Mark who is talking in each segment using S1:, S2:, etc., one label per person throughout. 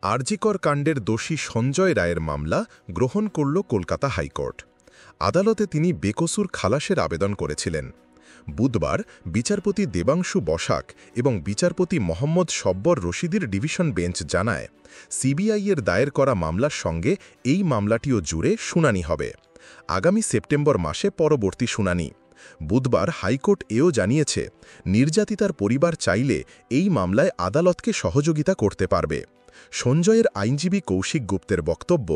S1: আরজিকর কাণ্ডের দোষী সঞ্জয় রায়ের মামলা গ্রহণ করল কলকাতা হাইকোর্ট। আদালতে তিনি বেকসুর খালাসের আবেদন করেছিলেন। বুধবার বিচারপতি দেবাংশু বসাক এবং বিচারপতি মোহাম্মদ সব্বর রশিদের ডিভিশন বেঞ্চ জানায়, সিবিআইয়ের দায়ের করা মামলার সঙ্গে এই মামলাটিও জুড়ে শুনানি হবে। আগামী সেপ্টেম্বর মাসে পরবর্তী শুনানি। বুধবার হাইকোর্ট এও জানিয়েছে, নির্যাতিতার পরিবার চাইলে এই মামলায় আদালতকে সহযোগিতা করতে পারবে। সঞ্জয়ের আইনজীবী কৌশিক গুপ্তের বক্তব্য,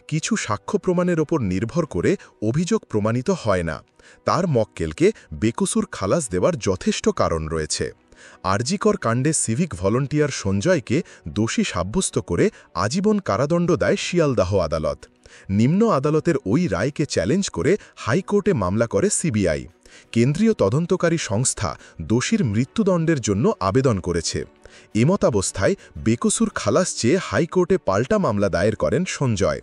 S1: কিছু সাক্ষ্য প্রমাণের ওপর নির্ভর করে অভিযোগ প্রমাণিত হয় না। তার মক্কেলকে বেকসুর খালাস দেওয়ার যথেষ্ট কারণ রয়েছে। আরজিকর কাণ্ডে সিভিক ভলান্টিয়ার সঞ্জয়কে দোষী সাব্যস্ত করে আজীবন কারাদণ্ড দেয় শিয়ালদাহ আদালত। নিম্ন আদালতের ওই রায়কে চ্যালেঞ্জ করে হাইকোর্টে মামলা করে সিবিআই। কেন্দ্রীয় তদন্তকারী সংস্থা দোষীর মৃত্যুদণ্ডের জন্য আবেদন করেছে। এমতাবস্থায় বেকসুর খালাস চেয়ে হাইকোর্টে পাল্টা মামলা দায়ের করেন সঞ্জয়।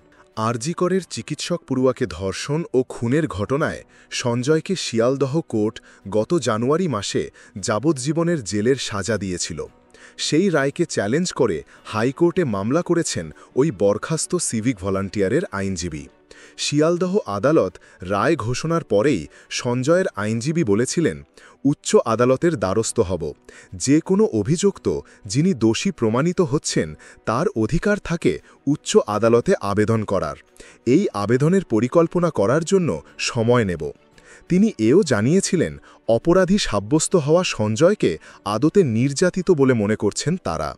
S1: আরজিকরের চিকিৎসক পড়ুয়াকে ধর্ষণ ও খুনের ঘটনায় সঞ্জয়কে শিয়ালদহ কোর্ট গত জানুয়ারি মাসে যাবজ্জীবনের জেলের সাজা দিয়েছিল। সেই রায়কে চ্যালেঞ্জ করে হাইকোর্টে মামলা করেছেন ওই বরখাস্ত সিভিক ভলান্টিয়ারের আইনজীবী। শিয়ালদহ আদালত রায় ঘোষণার পরেই সঞ্জয়ের আইনজীবী বলেছিলেন, উচ্চ আদালতের দ্বারস্থ হব। যে কোনো অভিযুক্ত যিনি দোষী প্রমাণিত হচ্ছেন তার অধিকার থাকে উচ্চ আদালতে আবেদন করার। এই আবেদনের পরিকল্পনা করার জন্য সময় নেব। তিনি এও জানিয়েছিলেন, অপরাধী সাব্যস্ত হওয়া সঞ্জয়কে আদতে নির্যাতিত বলে মনে করছেন তারা।